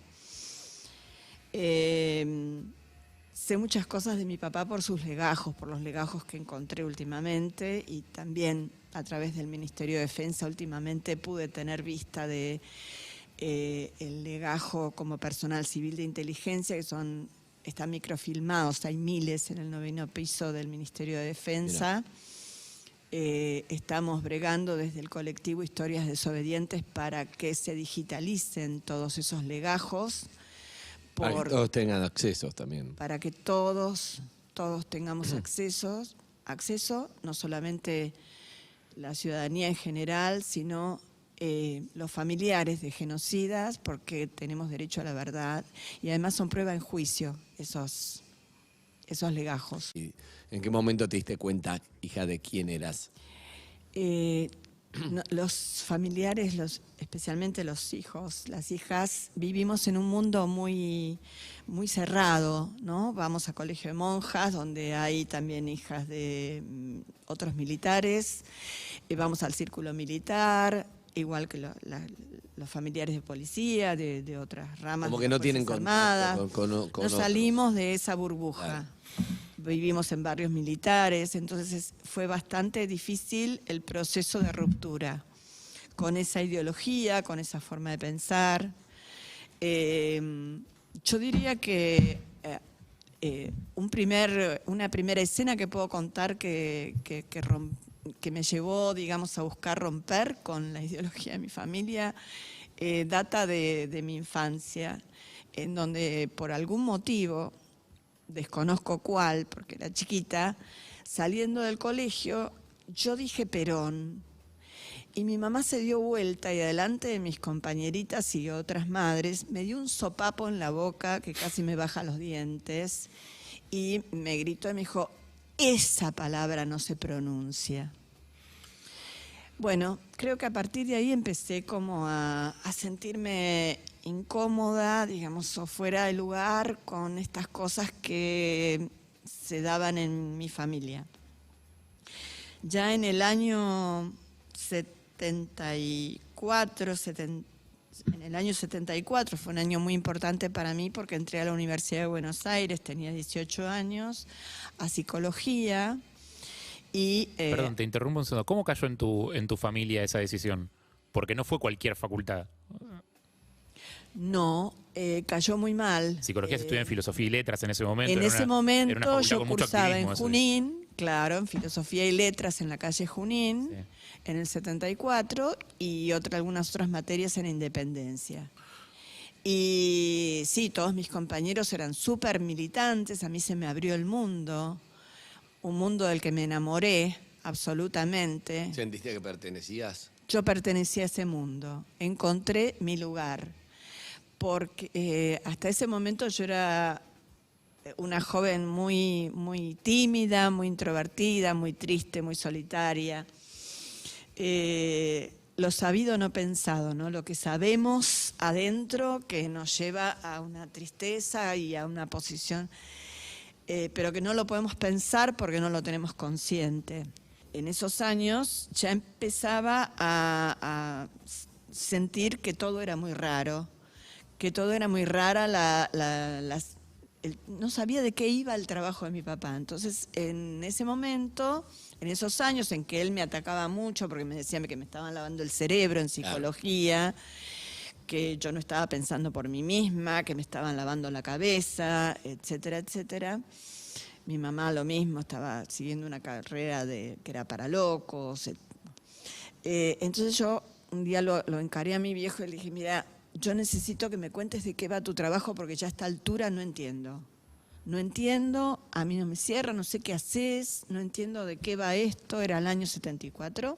Sé muchas cosas de mi papá por sus legajos, por los legajos que encontré últimamente, y también a través del Ministerio de Defensa últimamente pude tener vista de el legajo como personal civil de inteligencia, que están microfilmados, hay miles en el 9º piso del Ministerio de Defensa. Estamos bregando desde el colectivo Historias Desobedientes para que se digitalicen todos esos legajos. para que todos tengan accesos también. Para que todos tengamos acceso, no solamente la ciudadanía en general, sino los familiares de genocidas, porque tenemos derecho a la verdad, y además son prueba en juicio esos legajos. ¿Y en qué momento te diste cuenta, hija, de quién eras? Los familiares, especialmente los hijos, las hijas, vivimos en un mundo muy, muy cerrado, ¿no? Vamos a colegio de monjas, donde hay también hijas de otros militares, vamos al círculo militar, igual que los familiares de policía, de otras ramas. Como que de no las tienen Fuerzas contacto Armadas. con No otros. salimos de esa burbuja. Claro. Vivimos en barrios militares, entonces fue bastante difícil el proceso de ruptura con esa ideología, con esa forma de pensar. Yo diría que una primera escena que puedo contar que me llevó, digamos, a buscar romper con la ideología de mi familia, data de mi infancia, en donde por algún motivo, desconozco cuál, porque era chiquita, saliendo del colegio, yo dije Perón. Y mi mamá se dio vuelta y delante de mis compañeritas y otras madres me dio un sopapo en la boca que casi me baja los dientes y me gritó y me dijo, esa palabra no se pronuncia. Bueno, creo que a partir de ahí empecé como a sentirme incómoda, digamos, o fuera de lugar con estas cosas que se daban en mi familia. Ya en el año 74 fue un año muy importante para mí porque entré a la Universidad de Buenos Aires, tenía 18 años, a psicología y... Perdón, te interrumpo un segundo. ¿Cómo cayó en tu familia esa decisión? Porque no fue cualquier facultad. No, cayó muy mal. Psicología se estudiaba en filosofía y letras en ese momento. En ese momento yo con mucho cursaba en activismo, Junín, claro, en filosofía y letras en la calle Junín, Sí. en el 74, y algunas otras materias en Independencia. Y sí, todos mis compañeros eran súper militantes, a mí se me abrió el mundo, un mundo del que me enamoré absolutamente. ¿Sentiste que pertenecías? Yo pertenecía a ese mundo, encontré mi lugar, porque hasta ese momento yo era una joven muy, muy tímida, muy introvertida, muy triste, muy solitaria. Lo sabido no pensado, ¿no? Lo que sabemos adentro que nos lleva a una tristeza y a una posición, pero que no lo podemos pensar porque no lo tenemos consciente. En esos años ya empezaba a sentir que todo era muy raro, que todo era muy rara, no sabía de qué iba el trabajo de mi papá. Entonces, en ese momento, en esos años en que él me atacaba mucho porque me decía que me estaban lavando el cerebro en psicología, que yo no estaba pensando por mí misma, que me estaban lavando la cabeza, etcétera, etcétera. Mi mamá lo mismo, estaba siguiendo una carrera que era para locos. Entonces yo un día lo encaré a mi viejo y le dije, mira, yo necesito que me cuentes de qué va tu trabajo porque ya a esta altura no entiendo. No entiendo, a mí no me cierra, no sé qué haces, no entiendo de qué va esto, era el año 74.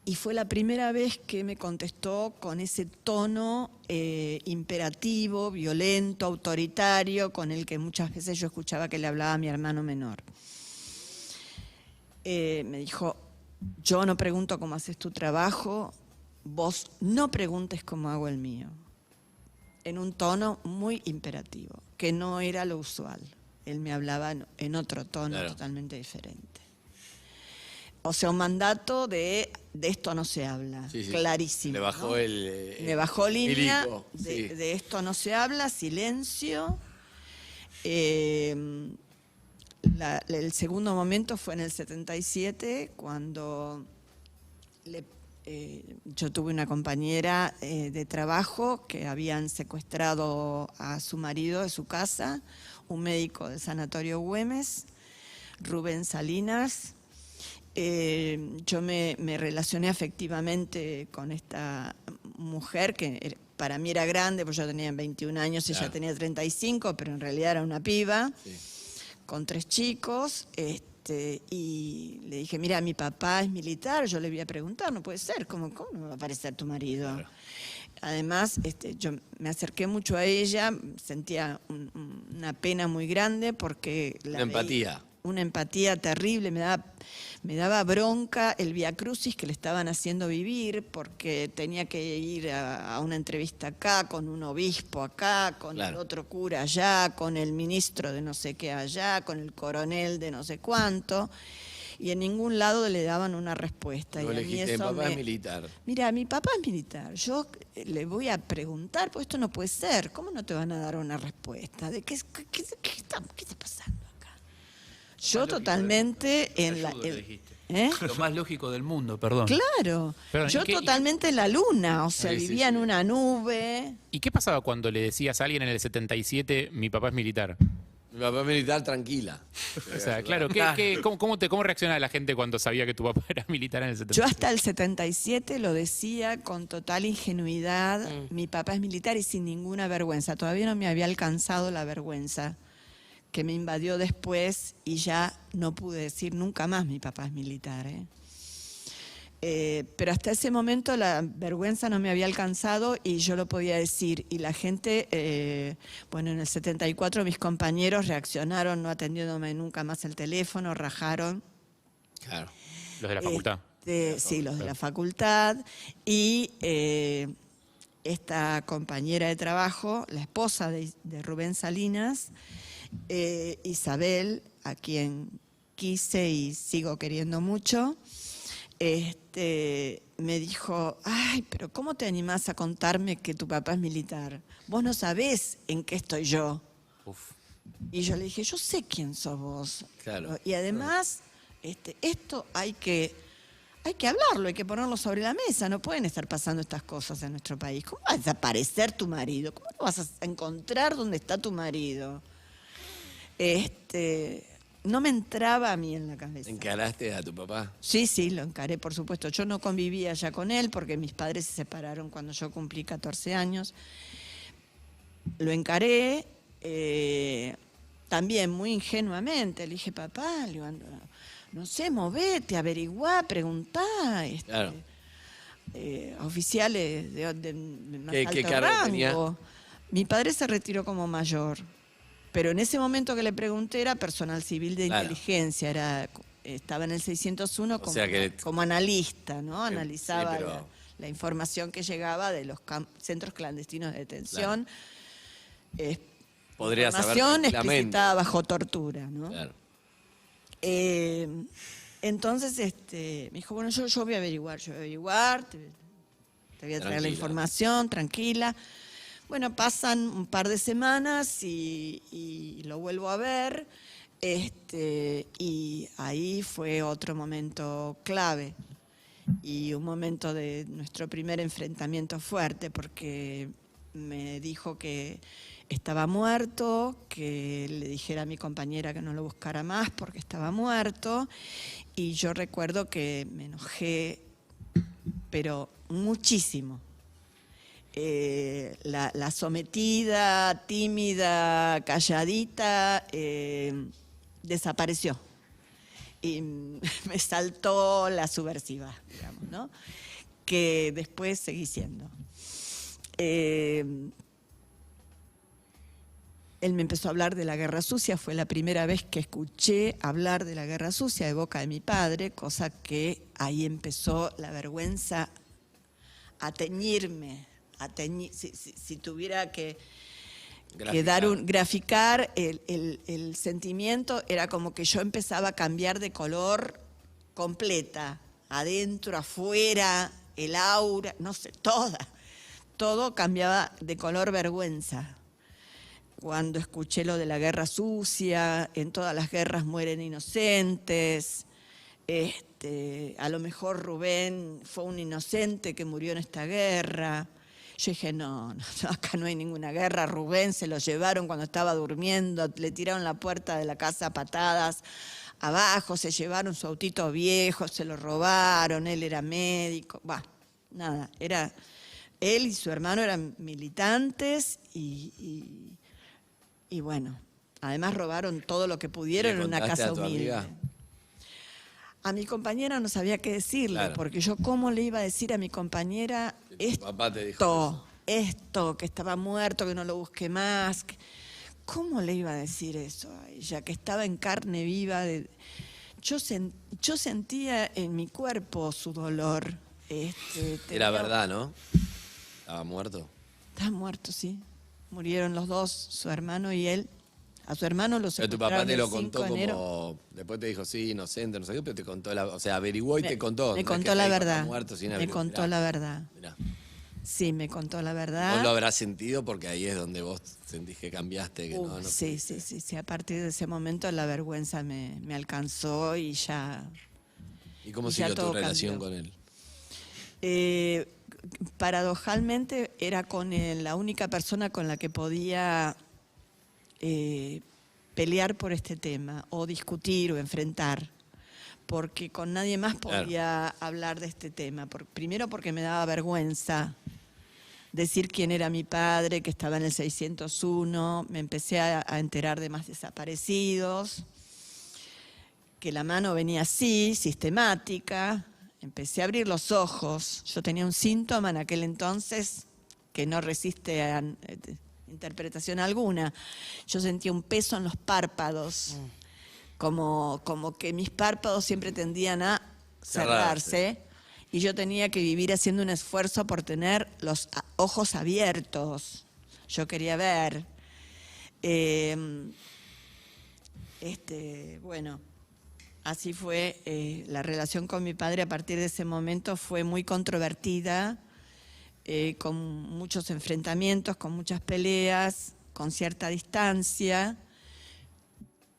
Y fue la primera vez que me contestó con ese tono imperativo, violento, autoritario, con el que muchas veces yo escuchaba que le hablaba a mi hermano menor. Me dijo, yo no pregunto cómo haces tu trabajo, vos no preguntes cómo hago el mío. En un tono muy imperativo, que no era lo usual. Él me hablaba en otro tono totalmente diferente. O sea, un mandato de esto no se habla, clarísimo. Le bajó, ¿no? Me bajó línea hilico, de esto no se habla, silencio. El segundo momento fue en el 77, cuando yo tuve una compañera de trabajo que habían secuestrado a su marido de su casa, un médico del Sanatorio Güemes, Rubén Salinas. Yo me relacioné afectivamente con esta mujer que para mí era grande, porque yo tenía 21 años y ella tenía 35, pero en realidad era una piba, con 3 chicos. Y le dije, mira, mi papá es militar, yo le voy a preguntar, no puede ser, ¿cómo no va a aparecer tu marido? Claro. Además, yo me acerqué mucho a ella, sentía una pena muy grande porque... Una empatía terrible, me daba bronca el viacrucis que le estaban haciendo vivir porque tenía que ir a una entrevista acá, con un obispo acá, con el otro cura allá, con el ministro de no sé qué allá, con el coronel de no sé cuánto, y en ningún lado le daban una respuesta. No, y a mí eso mi papá es militar. Mira, mi papá es militar, yo le voy a preguntar, pues esto no puede ser, ¿cómo no te van a dar una respuesta? ¿De qué está pasando? Yo totalmente ¿Eh? Lo más lógico del mundo, perdón. Claro, Perdón, yo ¿y qué- totalmente en la luna, o sea, Sí, sí, vivía en sí. una nube. ¿Y qué pasaba cuando le decías a alguien en el 77, mi papá es militar? Mi papá militar, tranquila. O sea, claro, ¿cómo reaccionaba la gente cuando sabía que tu papá era militar en el 77? Yo hasta el 77 lo decía con total ingenuidad, mi papá es militar y sin ninguna vergüenza. Todavía no me había alcanzado la vergüenza que me invadió después y ya no pude decir nunca más mi papá es militar. Pero hasta ese momento la vergüenza no me había alcanzado y yo lo podía decir. Y la gente, bueno, en el 74 mis compañeros reaccionaron no atendiéndome nunca más el teléfono, rajaron. Claro. Los de la facultad. Sí, los de la facultad. Y esta compañera de trabajo, la esposa de Rubén Salinas, Isabel, a quien quise y sigo queriendo mucho, me dijo, ay, pero ¿cómo te animás a contarme que tu papá es militar? Vos no sabés en qué estoy yo. Uf. Y yo le dije, yo sé quién sos vos. Claro. Y además, esto hay que hablarlo, hay que ponerlo sobre la mesa. No pueden estar pasando estas cosas en nuestro país. ¿Cómo va a desaparecer tu marido? ¿Cómo no vas a encontrar dónde está tu marido? No me entraba a mí en la cabeza. ¿Encaraste a tu papá? Sí, lo encaré, por supuesto. Yo no convivía ya con él porque mis padres se separaron cuando yo cumplí 14 años. Lo encaré también muy ingenuamente. Le dije, papá, le digo, no sé, movete, averiguá, preguntá. Claro. Oficiales de más ¿Qué alto cargo rango. tenía? Mi padre se retiró como mayor. Pero en ese momento que le pregunté era personal civil de Claro. inteligencia, estaba en el 601 como, sea que- como analista, ¿no? Analizaba sí, pero- la información que llegaba de los centros clandestinos de detención. Podrías saber Información tranquilamente. explicitada bajo tortura, ¿no? Claro. Entonces me dijo, bueno, yo voy a averiguar, te voy a traer la Tranquila. información, tranquila. Bueno, pasan un par de semanas y lo vuelvo a ver, y ahí fue otro momento clave y un momento de nuestro primer enfrentamiento fuerte, porque me dijo que estaba muerto, que le dijera a mi compañera que no lo buscara más porque estaba muerto, y yo recuerdo que me enojé, pero muchísimo. La sometida, tímida, calladita, desapareció. Y me saltó la subversiva, digamos, ¿no? Que después seguí siendo. Él me empezó a hablar de la guerra sucia, fue la primera vez que escuché hablar de la guerra sucia de boca de mi padre, cosa que ahí empezó la vergüenza a teñirme. Si tuviera que graficar el sentimiento, era como que yo empezaba a cambiar de color completa, adentro, afuera, el aura, no sé, todo cambiaba de color vergüenza. Cuando escuché lo de la guerra sucia, en todas las guerras mueren inocentes, a lo mejor Rubén fue un inocente que murió en esta guerra. Yo dije, no, acá no hay ninguna guerra. Rubén se lo llevaron cuando estaba durmiendo, le tiraron la puerta de la casa a patadas abajo, se llevaron su autito viejo, se lo robaron, él era médico. Nada, él y su hermano eran militantes y bueno, además robaron todo lo que pudieron en una contaste casa a tu humilde. amiga? A mi compañera no sabía qué decirle, Claro. porque yo cómo le iba a decir a mi compañera Que tu papá te dijo esto, que estaba muerto, que no lo busque más. ¿Cómo le iba a decir eso a ella, que estaba en carne viva? Yo sentía en mi cuerpo su dolor. Era verdad, ¿no? Estaba muerto. Estaba muerto, sí. Murieron los dos, su hermano y él. A su hermano lo Pero tu secuestraron papá te el lo 5 contó de enero. como... Después te dijo, sí, inocente, no sé qué, pero te contó o sea, averiguó y te contó. Me No es contó que te la dijo, "Está verdad. muerto", sin Me averiguar. contó la verdad. Mirá. Sí, me contó la verdad. Vos lo habrás sentido porque ahí es donde vos sentís que cambiaste, que no Sí, pudiste. sí. A partir de ese momento la vergüenza me alcanzó y ya... ¿Y cómo ya siguió tu todo relación cambió. con él? Paradojalmente era la única persona con la que podía pelear por este tema, o discutir o enfrentar, porque con nadie más podía hablar de este tema. Primero porque me daba vergüenza decir quién era mi padre, que estaba en el 601, me empecé a enterar de más desaparecidos, que la mano venía así, sistemática, empecé a abrir los ojos. Yo tenía un síntoma en aquel entonces que no resiste a interpretación alguna. Yo sentía un peso en los párpados, como que mis párpados siempre tendían a cerrarse. Y yo tenía que vivir haciendo un esfuerzo por tener los ojos abiertos. Yo quería ver. Bueno, así fue. La relación con mi padre a partir de ese momento fue muy controvertida, con muchos enfrentamientos, con muchas peleas, con cierta distancia.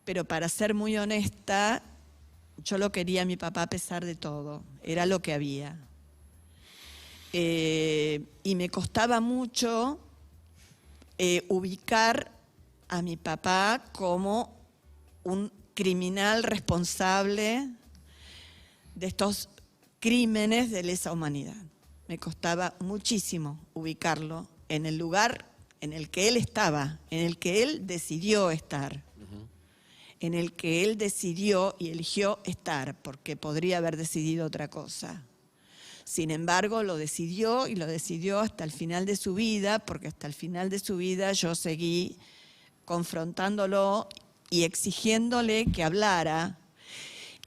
Pero para ser muy honesta, yo lo quería a mi papá a pesar de todo, era lo que había. Y me costaba mucho ubicar a mi papá como un criminal responsable de estos crímenes de lesa humanidad. Me costaba muchísimo ubicarlo en el lugar en el que él estaba, en el que él decidió estar. En el que él decidió y eligió estar, porque podría haber decidido otra cosa. Sin embargo, lo decidió y lo decidió hasta el final de su vida, porque hasta el final de su vida yo seguí confrontándolo y exigiéndole que hablara.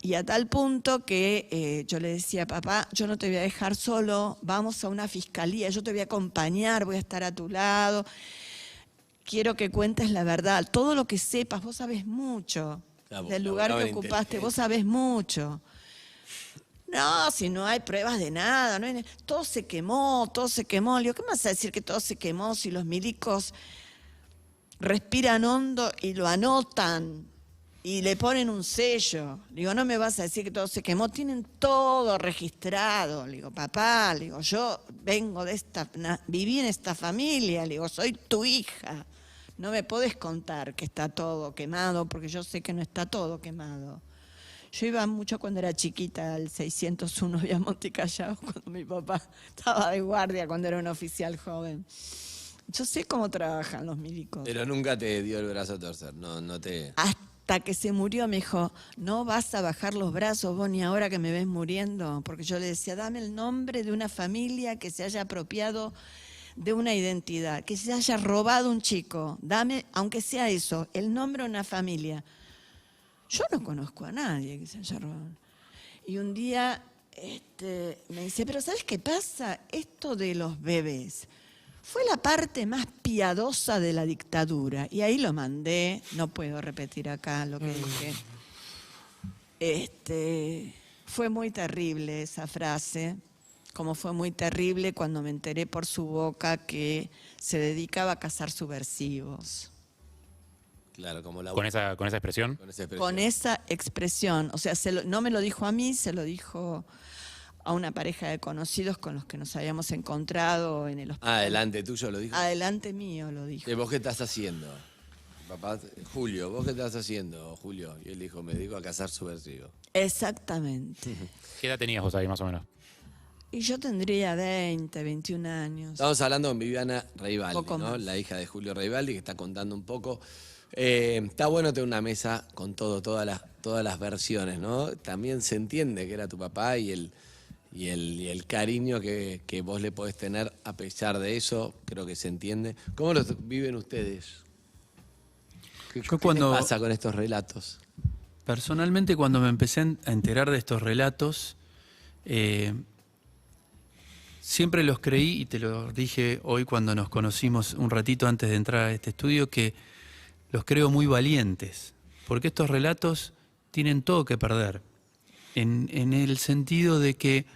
Y a tal punto que yo le decía, papá, yo no te voy a dejar solo, vamos a una fiscalía, yo te voy a acompañar, voy a estar a tu lado. Quiero que cuentes la verdad, todo lo que sepas, vos sabés mucho del lugar que ocupaste, vos sabés mucho. No, si no hay pruebas de nada, todo se quemó, todo se quemó. Le digo, ¿qué me vas a decir que todo se quemó si los milicos respiran hondo y lo anotan y le ponen un sello? Le digo, no me vas a decir que todo se quemó, tienen todo registrado. Le digo, papá, le digo, yo vengo de viví en esta familia, le digo, soy tu hija. No me podés contar que está todo quemado, porque yo sé que no está todo quemado. Yo iba mucho cuando era chiquita al 601 Vía Monte Callao, cuando mi papá estaba de guardia, cuando era un oficial joven. Yo sé cómo trabajan los milicos. Pero nunca te dio el brazo a torcer, no te... Hasta que se murió me dijo, no vas a bajar los brazos vos ni ahora que me ves muriendo, porque yo le decía, dame el nombre de una familia que se haya apropiado de una identidad, que se haya robado un chico, dame, aunque sea eso, el nombre de una familia. Yo no conozco a nadie que se haya robado. Y un día me dice, pero ¿sabes qué pasa? Esto de los bebés fue la parte más piadosa de la dictadura. Y ahí lo mandé, no puedo repetir acá lo que dije. Fue muy terrible esa frase, como fue muy terrible cuando me enteré por su boca que se dedicaba a cazar subversivos. Claro, como ¿Con esa expresión? Con esa expresión. O sea, no me lo dijo a mí, se lo dijo a una pareja de conocidos con los que nos habíamos encontrado en el hospital. Ah, delante tuyo lo dijo. Adelante mío lo dijo. ¿Vos qué estás haciendo? Papá, Julio, ¿vos qué estás haciendo, Julio? Y él dijo, me dedico a cazar subversivos. Exactamente. ¿Qué edad tenías vos ahí más o menos? Y yo tendría 20, 21 años. Estamos hablando con Viviana Reibaldi, Poco ¿no? más. La hija de Julio Reibaldi, que está contando un poco. Está bueno tener una mesa con todas las versiones, ¿no? También se entiende que era tu papá y el cariño que vos le podés tener a pesar de eso, creo que se entiende. ¿Cómo lo viven ustedes? ¿Qué pasa con estos relatos? Personalmente, cuando me empecé a enterar de estos relatos, siempre los creí, y te lo dije hoy cuando nos conocimos un ratito antes de entrar a este estudio, que los creo muy valientes, porque estos relatos tienen todo que perder, en el sentido de que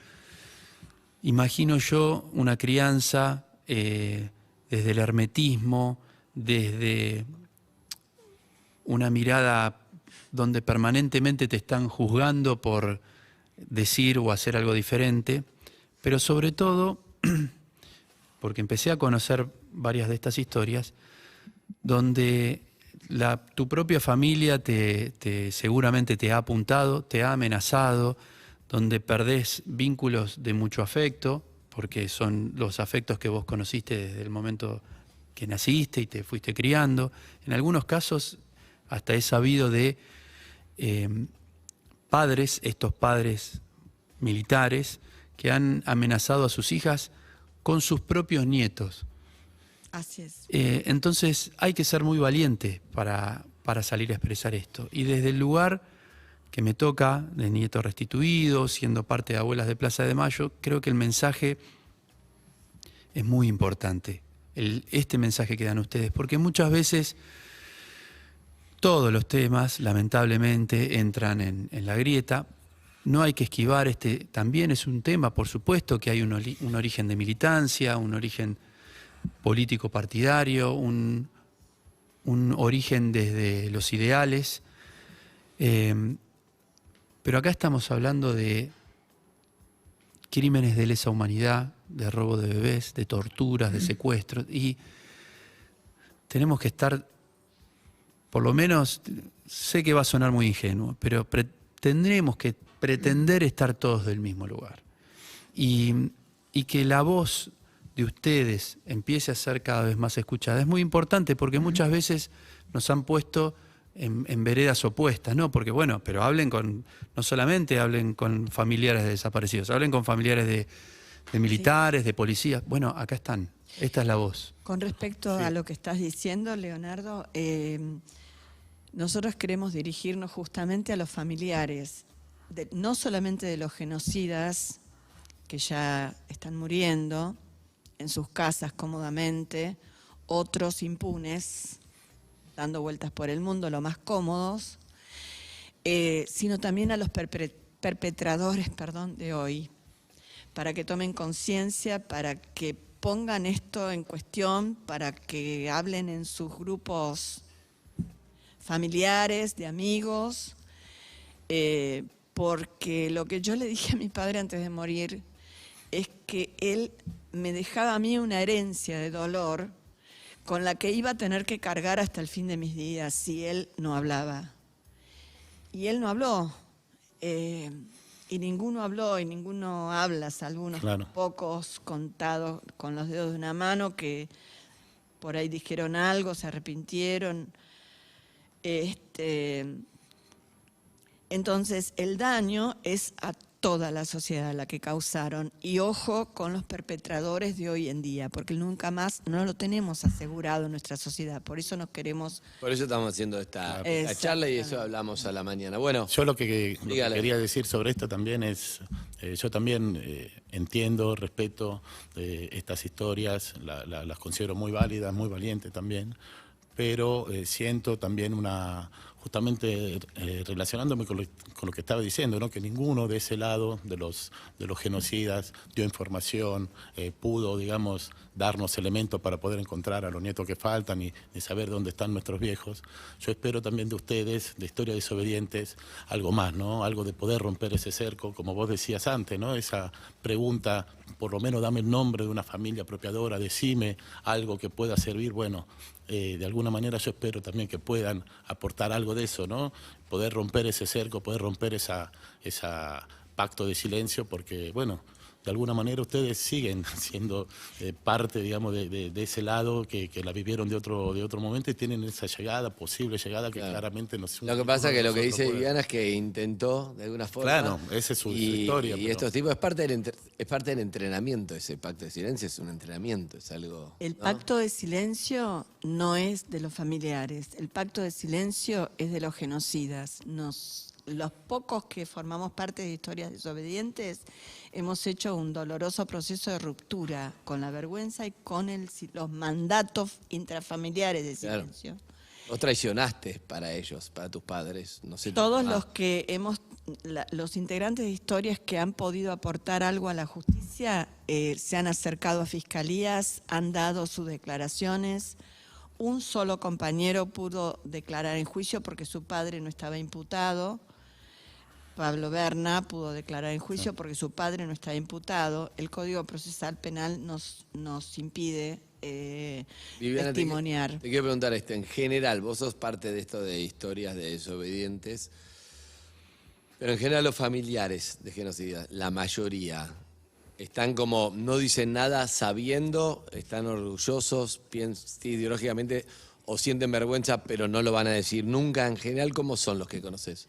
imagino yo una crianza desde el hermetismo, desde una mirada donde permanentemente te están juzgando por decir o hacer algo diferente, pero sobre todo porque empecé a conocer varias de estas historias donde tu propia familia seguramente te ha apuntado, te ha amenazado, donde perdés vínculos de mucho afecto, porque son los afectos que vos conociste desde el momento que naciste y te fuiste criando. En algunos casos hasta he sabido de padres, estos padres militares, que han amenazado a sus hijas con sus propios nietos. Así es. Entonces hay que ser muy valiente para salir a expresar esto. Y desde el lugar que me toca, de nieto restituido, siendo parte de Abuelas de Plaza de Mayo, creo que el mensaje es muy importante, este mensaje que dan ustedes, porque muchas veces todos los temas, lamentablemente, entran en la grieta. No hay que esquivar, también es un tema, por supuesto, que hay un origen de militancia, un origen político partidario, un origen desde los ideales. Pero acá estamos hablando de crímenes de lesa humanidad, de robo de bebés, de torturas, de secuestros, y tenemos que estar, por lo menos, sé que va a sonar muy ingenuo, pero tendremos que pretender estar todos del mismo lugar. Y que la voz de ustedes empiece a ser cada vez más escuchada. Es muy importante porque muchas veces nos han puesto en veredas opuestas, ¿no? Porque bueno, pero no solamente hablen con familiares de desaparecidos, hablen con familiares de militares, de policías. Bueno, acá están, esta es la voz. Con respecto a lo que estás diciendo, Leonardo, nosotros queremos dirigirnos justamente a los familiares, no solamente de los genocidas que ya están muriendo en sus casas cómodamente, otros impunes, dando vueltas por el mundo, lo más cómodos, sino también a los perpetradores de hoy, para que tomen conciencia, para que pongan esto en cuestión, para que hablen en sus grupos familiares, de amigos, porque lo que yo le dije a mi padre antes de morir es que él me dejaba a mí una herencia de dolor con la que iba a tener que cargar hasta el fin de mis días si él no hablaba. Y él no habló, y ninguno habló, y ninguno habla, salvo unos pocos contados con los dedos de una mano que por ahí dijeron algo, se arrepintieron. Entonces, el daño es a toda la sociedad la que causaron. Y ojo con los perpetradores de hoy en día, porque nunca más no lo tenemos asegurado en nuestra sociedad. Por eso nos queremos... Por eso estamos haciendo esta charla y eso hablamos a la mañana. Bueno, yo lo que quería decir sobre esto también es, yo también entiendo, respeto estas historias, las considero muy válidas, muy valientes también, pero siento también justamente relacionándome con lo que estaba diciendo, ¿no? Que ninguno de ese lado de los genocidas dio información, pudo, digamos, darnos elementos para poder encontrar a los nietos que faltan y saber dónde están nuestros viejos. Yo espero también de ustedes, de Historia de Desobedientes, algo más, ¿no? Algo de poder romper ese cerco, como vos decías antes, ¿no? Esa pregunta, por lo menos dame el nombre de una familia apropiadora, decime algo que pueda servir, bueno, de alguna manera yo espero también que puedan aportar algo de eso, ¿no? Poder romper ese cerco, poder romper esa pacto de silencio, porque, bueno, de alguna manera ustedes siguen siendo parte, digamos, de ese lado que la vivieron de otro momento y tienen esa llegada, posible llegada que claramente nos... Lo que pasa es que lo que dice Viviana es que intentó, de alguna forma... Claro, esa es su historia. Y estos tipos, es parte del entrenamiento, ese pacto de silencio es un entrenamiento, es algo... El pacto de silencio no es de los familiares, el pacto de silencio es de los genocidas. Los pocos que formamos parte de Historias Desobedientes hemos hecho un doloroso proceso de ruptura con la vergüenza y con los mandatos intrafamiliares de silencio. Claro. Vos traicionaste para ellos, para tus padres, no sé. Todos los integrantes de Historias que han podido aportar algo a la justicia se han acercado a fiscalías, han dado sus declaraciones. Un solo compañero pudo declarar en juicio porque su padre no estaba imputado. Pablo Berna pudo declarar en juicio porque su padre no está imputado. El Código Procesal Penal nos impide Viviana, testimoniar. te quiero preguntar esto. En general, vos sos parte de esto de historias de desobedientes, pero en general los familiares de genocidas, la mayoría, están como, no dicen nada sabiendo, están orgullosos, piensan ideológicamente, o sienten vergüenza, pero no lo van a decir nunca. En general, ¿cómo son los que conoces?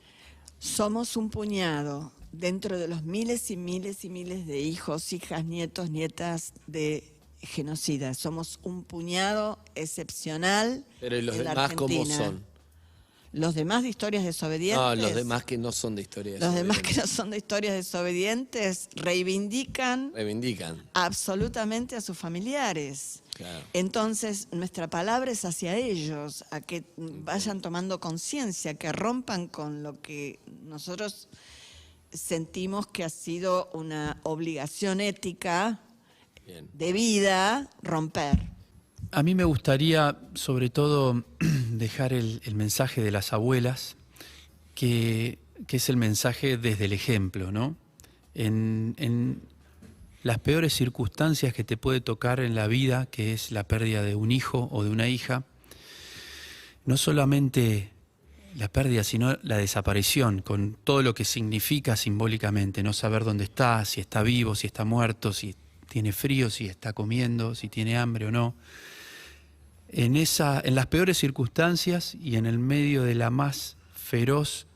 Somos un puñado dentro de los miles y miles y miles de hijos, hijas, nietos, nietas de genocidas. Somos un puñado excepcional. Pero ¿y los en la demás cómo Argentina. son? Los demás de historias desobedientes. No, los demás que no son de historias. Los demás que no son de historias desobedientes reivindican absolutamente a sus familiares. Claro. Entonces, nuestra palabra es hacia ellos, a que vayan tomando conciencia, que rompan con lo que nosotros sentimos que ha sido una obligación ética de vida, romper. A mí me gustaría, sobre todo, dejar el mensaje de las abuelas, que es el mensaje desde el ejemplo, ¿no? En las peores circunstancias que te puede tocar en la vida, que es la pérdida de un hijo o de una hija, no solamente la pérdida, sino la desaparición, con todo lo que significa simbólicamente, no saber dónde está, si está vivo, si está muerto, si tiene frío, si está comiendo, si tiene hambre o no. En las peores circunstancias y en el medio de la más feroz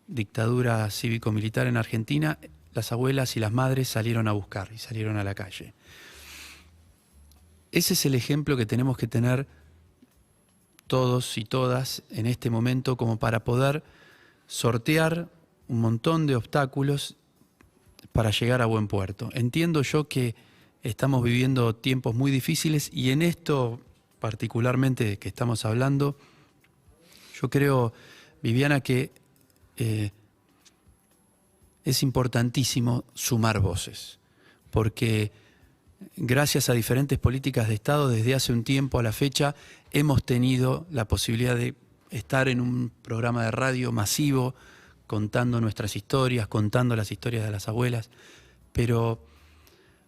dictadura cívico-militar en Argentina, las abuelas y las madres salieron a buscar y salieron a la calle. Ese es el ejemplo que tenemos que tener todos y todas en este momento como para poder sortear un montón de obstáculos para llegar a buen puerto. Entiendo yo que estamos viviendo tiempos muy difíciles y en esto particularmente que estamos hablando, yo creo, Viviana, que es importantísimo sumar voces, porque gracias a diferentes políticas de Estado, desde hace un tiempo a la fecha, hemos tenido la posibilidad de estar en un programa de radio masivo, contando nuestras historias, contando las historias de las abuelas, pero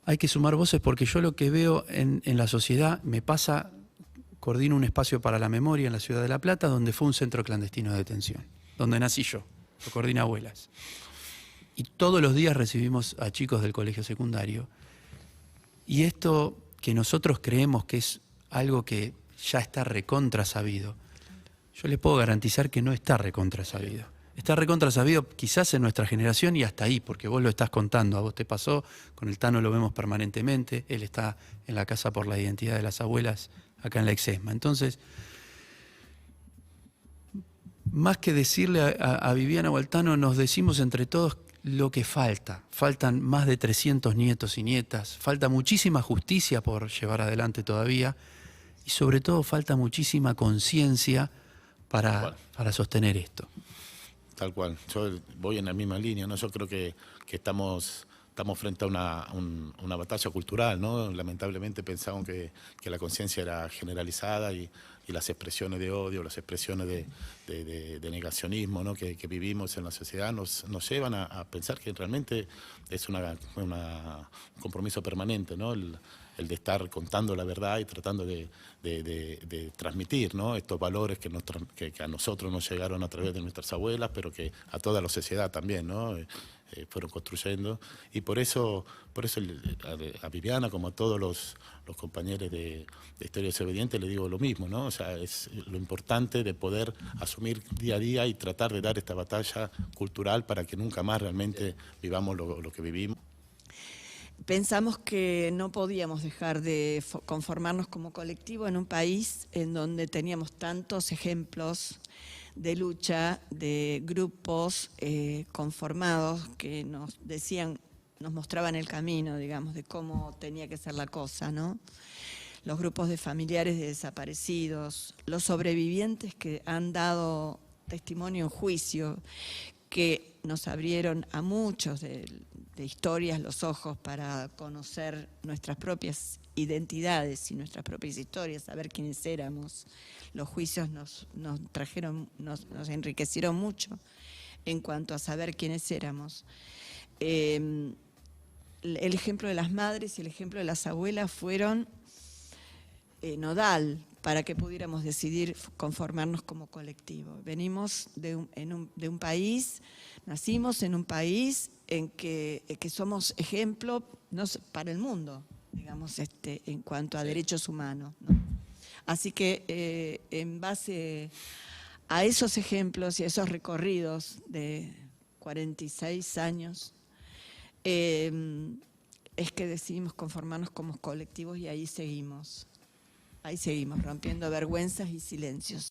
hay que sumar voces porque yo lo que veo en la sociedad me pasa. Coordino un espacio para la memoria en la ciudad de La Plata, donde fue un centro clandestino de detención, donde nací yo, lo coordina abuelas. Y todos los días recibimos a chicos del colegio secundario. Y esto que nosotros creemos que es algo que ya está recontra sabido, yo les puedo garantizar que no está recontra sabido. Está recontra sabido quizás en nuestra generación y hasta ahí, porque vos lo estás contando, a vos te pasó, con el Tano lo vemos permanentemente, él está en la Casa por la Identidad de las Abuelas, acá en la Exesma. Entonces, más que decirle a Viviana o al Tano, nos decimos entre todos lo que falta. Faltan más de 300 nietos y nietas, falta muchísima justicia por llevar adelante todavía y sobre todo falta muchísima conciencia para sostener esto. Tal cual. Yo voy en la misma línea, ¿no? Yo creo que estamos frente a una batalla cultural, ¿no? Lamentablemente pensamos que la conciencia era generalizada y las expresiones de odio, las expresiones de negacionismo, ¿no? que vivimos en la sociedad nos llevan a pensar que realmente es un compromiso permanente, ¿no? El de estar contando la verdad y tratando de transmitir, ¿no? Estos valores que a nosotros nos llegaron a través de nuestras abuelas, pero que a toda la sociedad también, ¿no? Fueron construyendo. Y por eso a Viviana, como a todos los compañeros de Historia Desobediente, le digo lo mismo, ¿no? O sea, es lo importante de poder asumir día a día y tratar de dar esta batalla cultural para que nunca más realmente vivamos lo que vivimos. Pensamos que no podíamos dejar de conformarnos como colectivo en un país en donde teníamos tantos ejemplos de lucha, de grupos conformados que nos decían, nos mostraban el camino, digamos, de cómo tenía que ser la cosa, ¿no? Los grupos de familiares de desaparecidos, los sobrevivientes que han dado testimonio en juicio, que nos abrieron a muchos de historias los ojos para conocer nuestras propias identidades y nuestras propias historias, saber quiénes éramos. Los juicios nos enriquecieron mucho en cuanto a saber quiénes éramos. El ejemplo de las madres y el ejemplo de las abuelas fueron nodal para que pudiéramos decidir conformarnos como colectivo. Venimos de un país, nacimos en un país en que somos ejemplo para el mundo, digamos, en cuanto a derechos humanos, ¿no? Así que en base a esos ejemplos y a esos recorridos de 46 años, es que decidimos conformarnos como colectivos y ahí seguimos rompiendo vergüenzas y silencios.